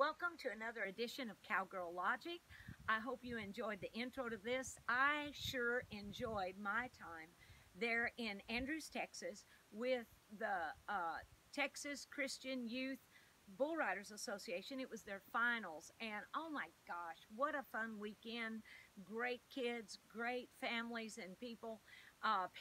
Welcome to another edition of Cowgirl Logic. I hope you enjoyed the intro to this. I sure enjoyed my time there in Andrews, Texas with the Texas Christian Youth Bull Riders Association. It was their finals, and oh my gosh, what a fun weekend. Great kids, great families and people,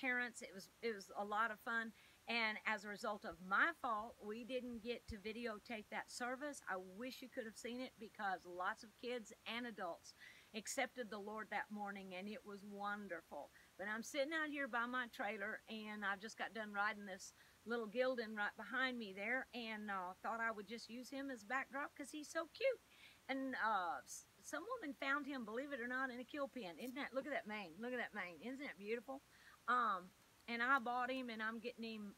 parents. It was a lot of fun. And as a result of my fault, we didn't get to videotape that service. I wish you could have seen it because lots of kids and adults accepted the Lord that morning, and it was wonderful. But I'm sitting out here by my trailer, and I've just got done riding this little Gildan right behind me there, and thought I would just use him as backdrop because he's so cute. And some woman found him, believe it or not, in a kill pen. Isn't that? Look at that mane. Look at that mane. Isn't that beautiful? And I bought him, and I'm getting him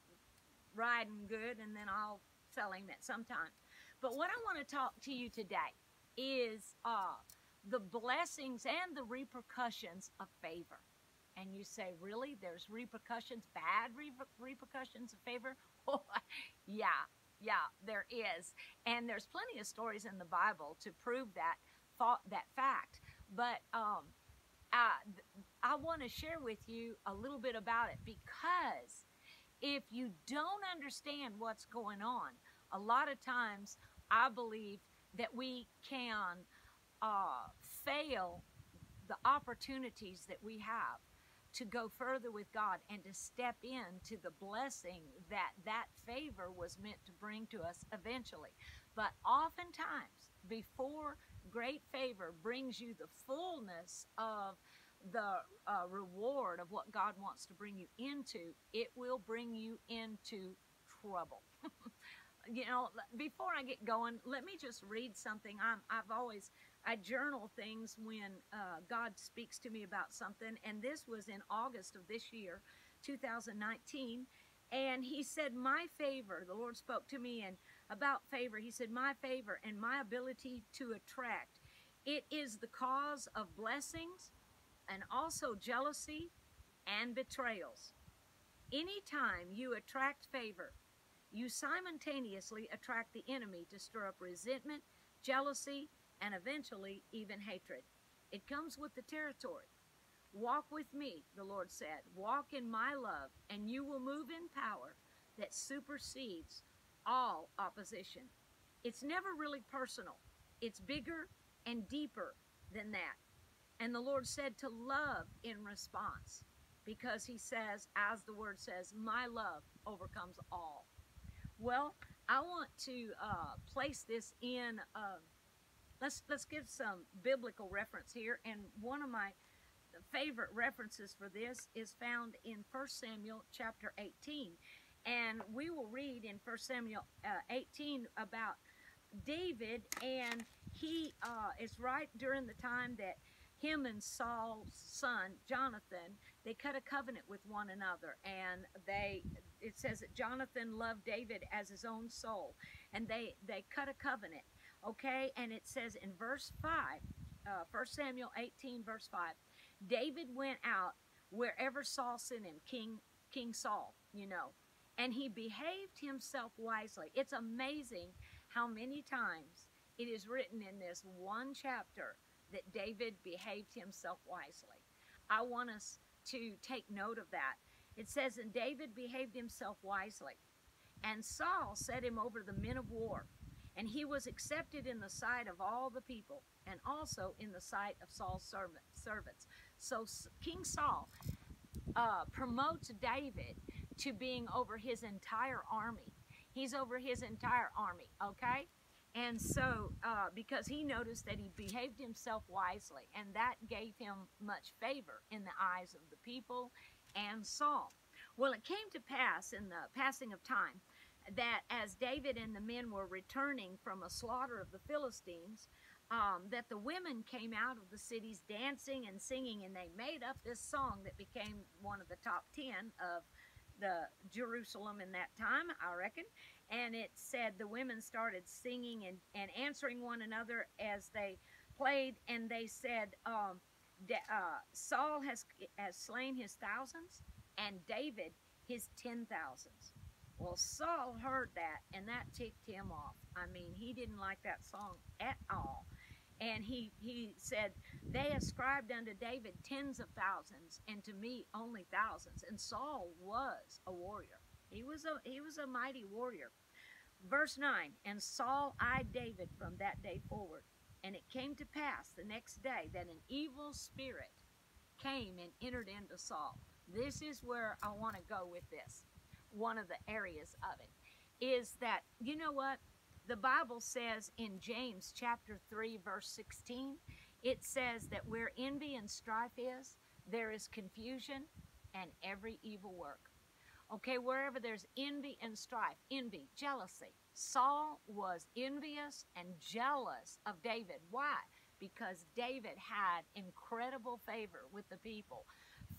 riding good, and then I'll sell him at some time. But what I want to talk to you today is the blessings and the repercussions of favor. And you say, really? There's repercussions, bad repercussions of favor? Oh, yeah, there is. And there's plenty of stories in the Bible to prove that fact. But I want to share with you a little bit about it, because if you don't understand what's going on, a lot of times I believe that we can fail the opportunities that we have to go further with God and to step into the blessing that favor was meant to bring to us eventually. But oftentimes, before great favor brings you the fullness of the reward of what God wants to bring you into, it will bring you into trouble. You know, before I get going, let me just read something. I journal things when God speaks to me about something, and this was in August of this year, 2019, and he said, my favor, the Lord spoke to me and about favor. He said, my favor and my ability to attract, it is the cause of blessings and also jealousy and betrayals. Anytime you attract favor, you simultaneously attract the enemy to stir up resentment, jealousy, and eventually even hatred. It comes with the territory. Walk with me, the Lord said. Walk in my love, and you will move in power that supersedes all opposition. It's never really personal. It's bigger and deeper than that. And the Lord said to love in response, because he says, as the word says, my love overcomes all. Well, I want to place this in, let's give some biblical reference here. And one of my favorite references for this is found in 1 Samuel chapter 18. And we will read in 1 Samuel 18 about David, and he is right during the time that him and Saul's son, Jonathan, they cut a covenant with one another. And it says that Jonathan loved David as his own soul. And they cut a covenant, okay? And it says in verse 5, 1 Samuel 18, verse 5, David went out wherever Saul sent him, King Saul, you know, and he behaved himself wisely. It's amazing how many times it is written in this one chapter that David behaved himself wisely. I want us to take note of that. It says, and David behaved himself wisely, and Saul set him over the men of war, and he was accepted in the sight of all the people, and also in the sight of Saul's servants. So King Saul promotes David to being over his entire army. He's over his entire army, okay? And so, because he noticed that he behaved himself wisely, and that gave him much favor in the eyes of the people and Saul. Well, it came to pass in the passing of time that as David and the men were returning from a slaughter of the Philistines, that the women came out of the cities dancing and singing, and they made up this song that became one of the top 10 of the Jerusalem in that time, I reckon. And it said the women started singing and answering one another as they played, and they said, Saul has slain his thousands, and David his 10,000s. Well, Saul heard that, and that ticked him off. I mean, he didn't like that song at all. And he said, they ascribed unto David tens of thousands, and to me only thousands. And Saul was a warrior. He was a mighty warrior. Verse 9, and Saul eyed David from that day forward. And it came to pass the next day that an evil spirit came and entered into Saul. This is where I want to go with this. One of the areas of it is that, you know what? The Bible says in James chapter 3, verse 16, it says that where envy and strife is, there is confusion and every evil work. Okay, wherever there's envy and strife, envy, jealousy. Saul was envious and jealous of David. Why? Because David had incredible favor with the people.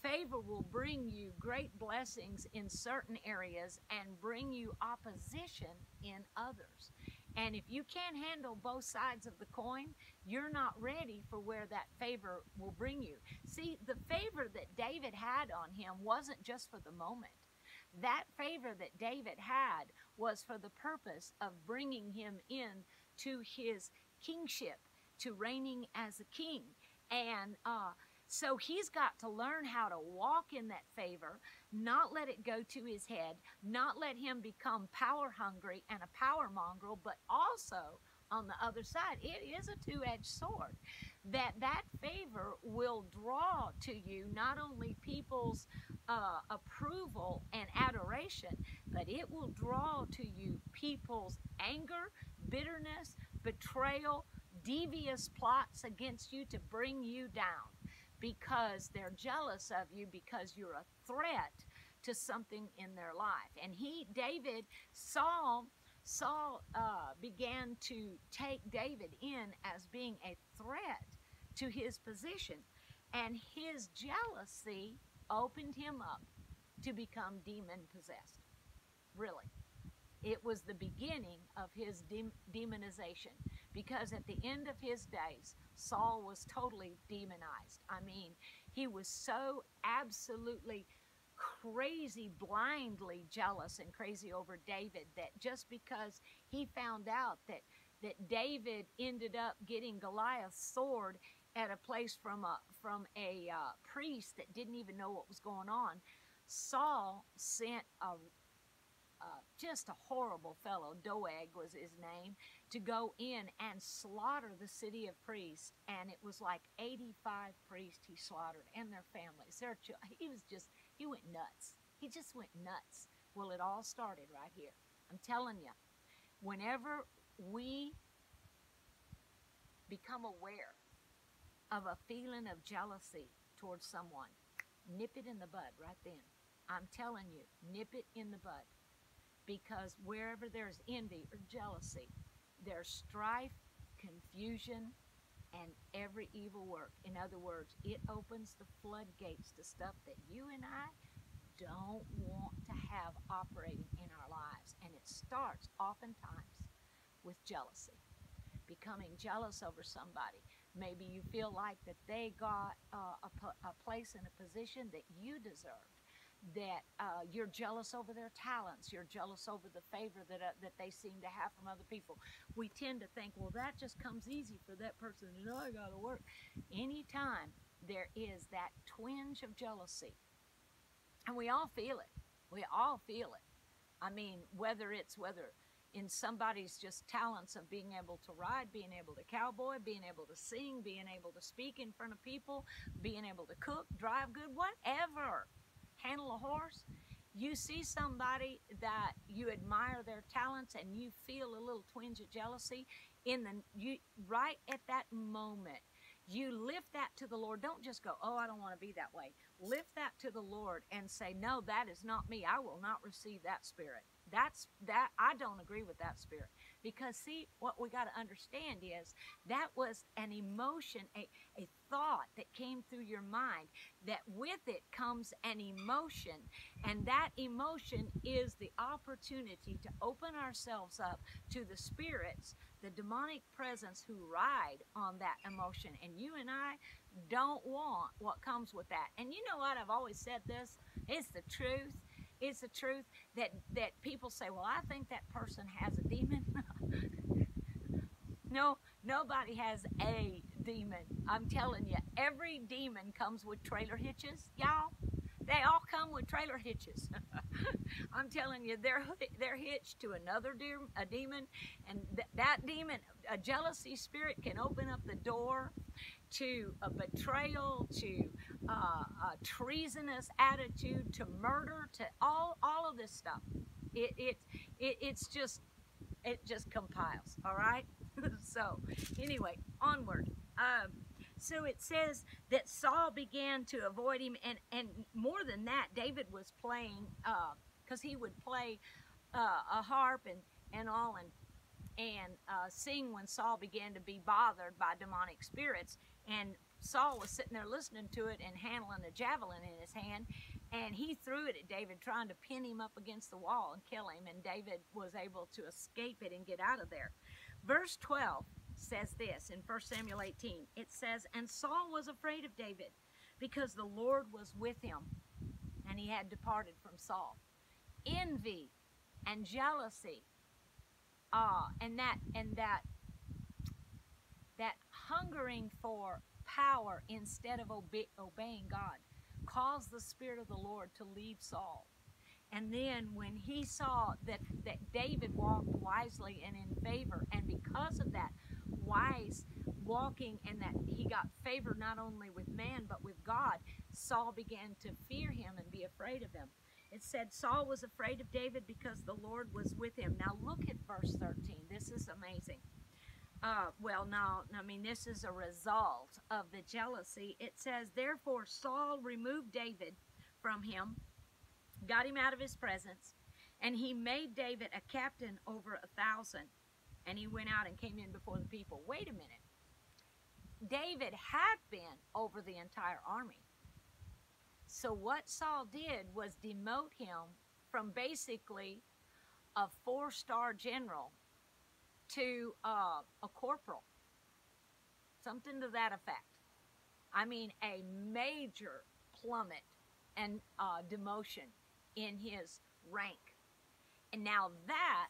Favor will bring you great blessings in certain areas and bring you opposition in others. And if you can't handle both sides of the coin, you're not ready for where that favor will bring you. See, the favor that David had on him wasn't just for the moment. That favor that David had was for the purpose of bringing him in to his kingship, to reigning as a king. And so he's got to learn how to walk in that favor, not let it go to his head, not let him become power hungry and a power mongrel, but also on the other side, it is a two-edged sword. That favor will draw to you not only people's approval and adoration, but it will draw to you people's anger, bitterness, betrayal, devious plots against you to bring you down, because they're jealous of you because you're a threat to something in their life. And Saul began to take David in as being a threat to his position. And his jealousy opened him up to become demon-possessed. Really. It was the beginning of his demonization, because at the end of his days, Saul was totally demonized. I mean, he was so absolutely crazy, blindly jealous and crazy over David that just because he found out that David ended up getting Goliath's sword at a place from a priest that didn't even know what was going on, Saul sent just a horrible fellow, Doeg was his name, to go in and slaughter the city of priests. And it was like 85 priests he slaughtered and their families. He went nuts. He just went nuts. Well, it all started right here. I'm telling you, whenever we become aware of a feeling of jealousy towards someone, nip it in the bud right then. I'm telling you, nip it in the bud. Because wherever there's envy or jealousy, there's strife, confusion, and every evil work. In other words, it opens the floodgates to stuff that you and I don't want to have operating in our lives. And it starts oftentimes with jealousy. Becoming jealous over somebody. Maybe you feel like that they got a place and a position that you deserved. That you're jealous over their talents, you're jealous over the favor that they seem to have from other people. We tend to think, well, that just comes easy for that person, and I got to work. Anytime there is that twinge of jealousy, and we all feel it. We all feel it. I mean, whether in somebody's just talents of being able to ride, being able to cowboy, being able to sing, being able to speak in front of people, being able to cook, drive good, whatever. Handle a horse. You see somebody that you admire their talents and you feel a little twinge of jealousy, right at that moment, you lift that to the Lord. Don't just go, oh, I don't want to be that way. Lift that to the Lord and say, no, that is not me. I will not receive that spirit. I don't agree with that spirit. Because see, what we got to understand is that was an emotion, a thought that came through your mind, that with it comes an emotion. And that emotion is the opportunity to open ourselves up to the spirits, the demonic presence who ride on that emotion. And you and I don't want what comes with that. And you know what? I've always said this. It's the truth. it's the truth that people say, well, I think that person has a demon. No, nobody has a demon. I'm telling you, every demon comes with trailer hitches, y'all. They all come with trailer hitches. I'm telling you, they're hitched to another a demon, and that demon, a jealousy spirit, can open up the door to a betrayal, to a treasonous attitude, to murder, to all of this stuff. It just compiles. All right. So anyway, onward. So it says that Saul began to avoid him, and more than that, David was playing, because he would play a harp and all, and sing when Saul began to be bothered by demonic spirits. And Saul was sitting there listening to it and handling a javelin in his hand, and he threw it at David, trying to pin him up against the wall and kill him, and David was able to escape it and get out of there. Verse 12 says this in 1 Samuel 18. It says, and Saul was afraid of David because the Lord was with him, and he had departed from Saul. Envy and jealousy, and that hungering for power instead of obeying God caused the Spirit of the Lord to leave Saul. And then when he saw that David walked wisely and in favor, and because of that wise walking, and that he got favor not only with man but with God, Saul began to fear him and be afraid of him. It said Saul was afraid of David because the Lord was with him. Now look at verse 13. This is amazing. This is a result of the jealousy. It says, therefore Saul removed David from him, got him out of his presence, and he made David a captain over 1,000. And he went out and came in before the people. Wait a minute. David had been over the entire army. So what Saul did was demote him from basically a 4-star general to a corporal. Something to that effect. I mean, a major plummet and demotion in his rank. And now that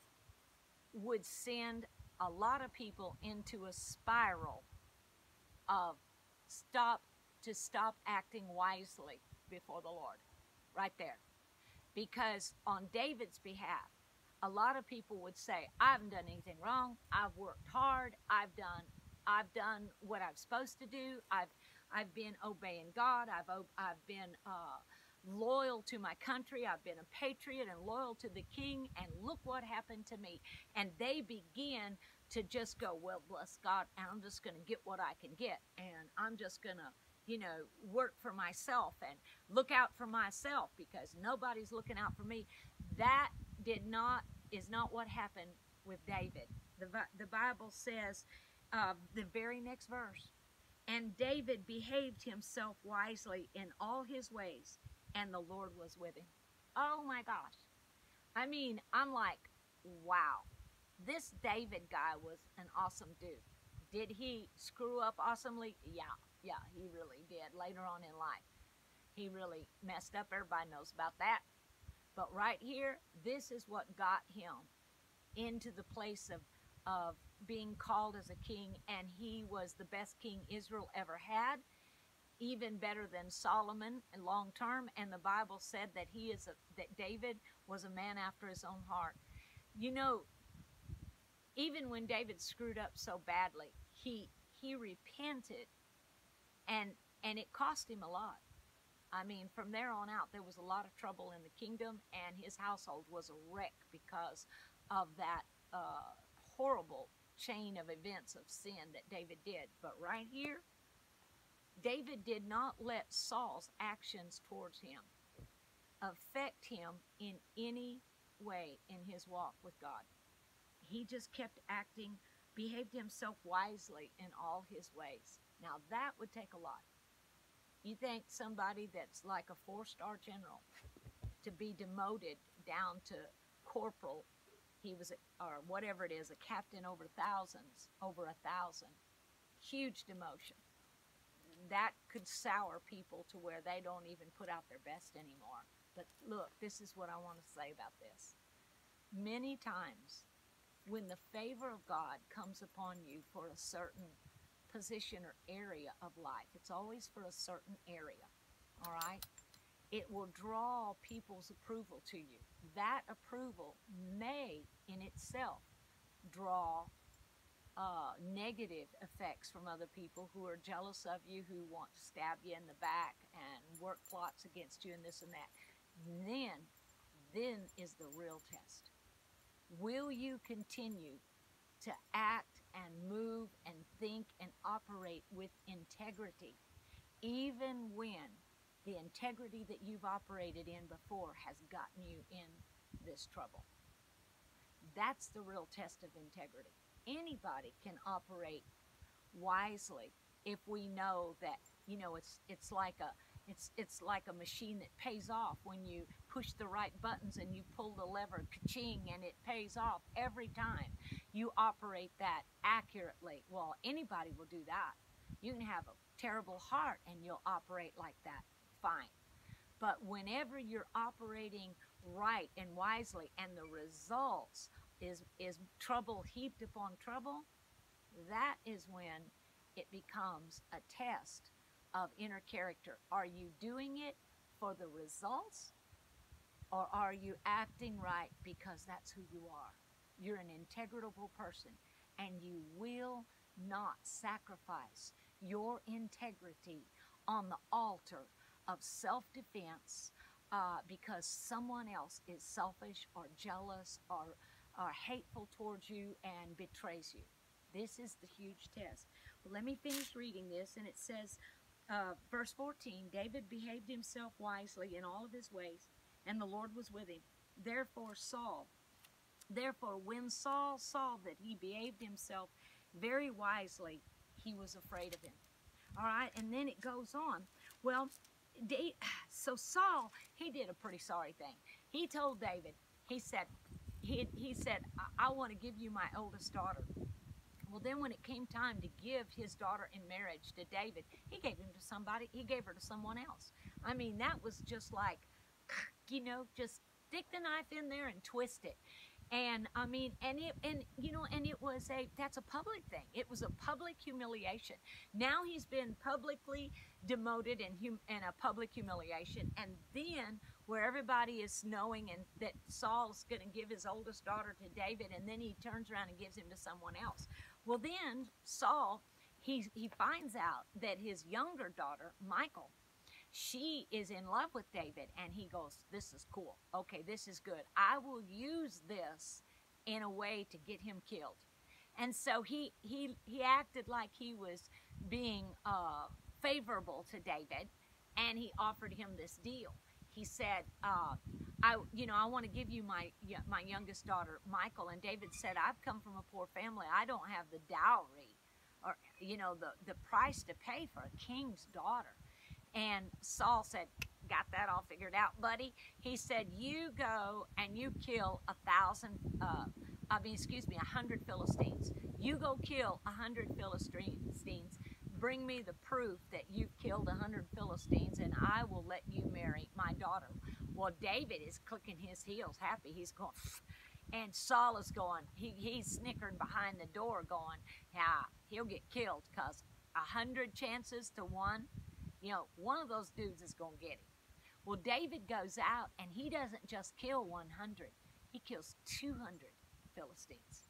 would send a lot of people into a spiral of stop acting wisely before the Lord. Right there. Because on David's behalf, a lot of people would say, I haven't done anything wrong. I've worked hard. I've done what I'm supposed to do. I've been obeying God. I've been loyal to my country. I've been a patriot and loyal to the king. And look what happened to me. And they begin to just go, well, bless God, and I'm just going to get what I can get. And I'm just going to, work for myself and look out for myself because nobody's looking out for me. That is not what happened with David. The Bible says, the very next verse, and David behaved himself wisely in all his ways, and the Lord was with him. Oh my gosh. I mean, I'm like, wow. This David guy was an awesome dude. Did he screw up awesomely? Yeah, he really did later on in life. He really messed up. Everybody knows about that. But right here, this is what got him into the place of being called as a king, and he was the best king Israel ever had, even better than Solomon in long term. And the Bible said that that David was a man after his own heart. Even when David screwed up so badly, he repented, and it cost him a lot. I mean, from there on out, there was a lot of trouble in the kingdom, and his household was a wreck because of that horrible chain of events of sin that David did. But right here, David did not let Saul's actions towards him affect him in any way in his walk with God. He just kept acting, behaved himself wisely in all his ways. Now, that would take a lot. You think somebody that's like a 4-star general to be demoted down to corporal, or whatever it is, a captain over 1,000, huge demotion. That could sour people to where they don't even put out their best anymore. But look, this is what I want to say about this. Many times when the favor of God comes upon you for a certain position or area of life, it's always for a certain area, all right? It will draw people's approval to you. That approval may in itself draw negative effects from other people who are jealous of you, who want to stab you in the back and work plots against you and this and that. Then is the real test. Will you continue to act and move and think and operate with integrity, even when the integrity that you've operated in before has gotten you in this trouble? That's the real test of integrity. Anybody can operate wisely if we know that, you know, it's like a machine that pays off when you push the right buttons and you pull the lever, ka-ching, and it pays off every time you operate that accurately. Well, anybody will do that. You can have a terrible heart and you'll operate like that, fine. But whenever you're operating right and wisely and the results is trouble heaped upon trouble, that is when it becomes a test of inner character. Are you doing it for the results, or are you acting right because that's who you are? You're an integrable person, and you will not sacrifice your integrity on the altar of self-defense because someone else is selfish or jealous or hateful towards you and betrays you. This is the huge test. Well, let me finish reading this, and it says, verse 14, David behaved himself wisely in all of his ways, and the Lord was with him. Therefore, when Saul saw that he behaved himself very wisely, he was afraid of him. All right, and then it goes on. Well, so Saul, he did a pretty sorry thing. He told David, he said, I want to give you my oldest daughter. Well, then when it came time to give his daughter in marriage to David, he gave her to someone else. I mean, that was just like, you know, just stick the knife in there and twist it. And I mean, that's a public thing. It was a public humiliation. Now he's been publicly demoted in a public humiliation. And then where everybody is knowing and that Saul's going to give his oldest daughter to David, and then he turns around and gives him to someone else. Well, then Saul, he finds out that his younger daughter, Michal, she is in love with David, and he goes, this is cool. Okay, this is good. I will use this in a way to get him killed. And so he acted like he was being favorable to David, and he offered him this deal. He said, I want to give you my youngest daughter, Michal. And David said, I've come from a poor family. I don't have the dowry or, the price to pay for a king's daughter. And Saul said, got that all figured out, buddy. He said, you go and you kill 100 Philistines. You go kill 100 Philistines. Bring me the proof that you've killed 100 Philistines, and I will let you marry my daughter. Well, David is clicking his heels, happy. He's going, and Saul is going, he's snickering behind the door going, yeah, he'll get killed because 100 chances to 1, one of those dudes is going to get him. Well, David goes out, and he doesn't just kill 100. He kills 200 Philistines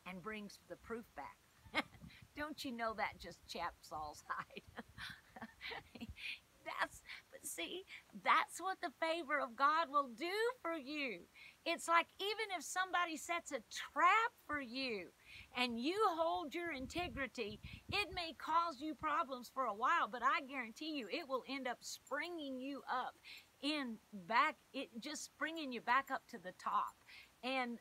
and brings the proof back. Don't you know that just chapped Saul's hide? That's what the favor of God will do for you. It's like even if somebody sets a trap for you and you hold your integrity, it may cause you problems for a while, but I guarantee you it will end up springing you up just springing you back up to the top. And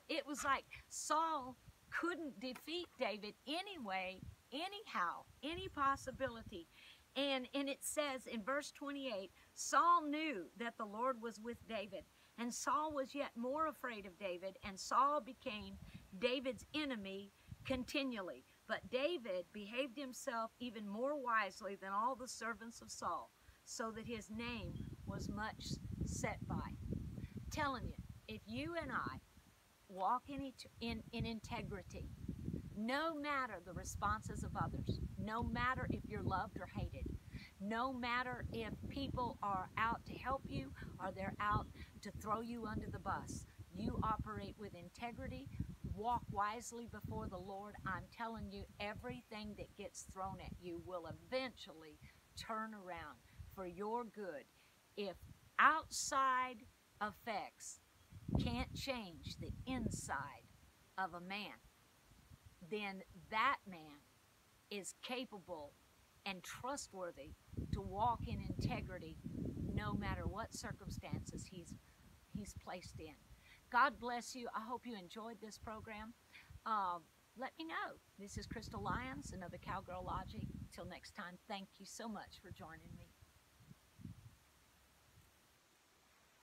it was like Saul couldn't defeat David anyway, anyhow, any possibility. And it says in verse 28, Saul knew that the Lord was with David, and Saul was yet more afraid of David, and Saul became David's enemy continually. But David behaved himself even more wisely than all the servants of Saul, so that his name was much set by. Telling you, if you and I walk in integrity, no matter the responses of others, no matter if you're loved or hated, no matter if people are out to help you or they're out to throw you under the bus, you operate with integrity, walk wisely before the Lord. I'm telling you, everything that gets thrown at you will eventually turn around for your good. If outside effects can't change the inside of a man, then that man is capable and trustworthy to walk in integrity no matter what circumstances he's placed in. God bless you. I hope you enjoyed this program. Let me know. This is Crystal Lyons, another Cowgirl Logic. Till next time, thank you so much for joining me.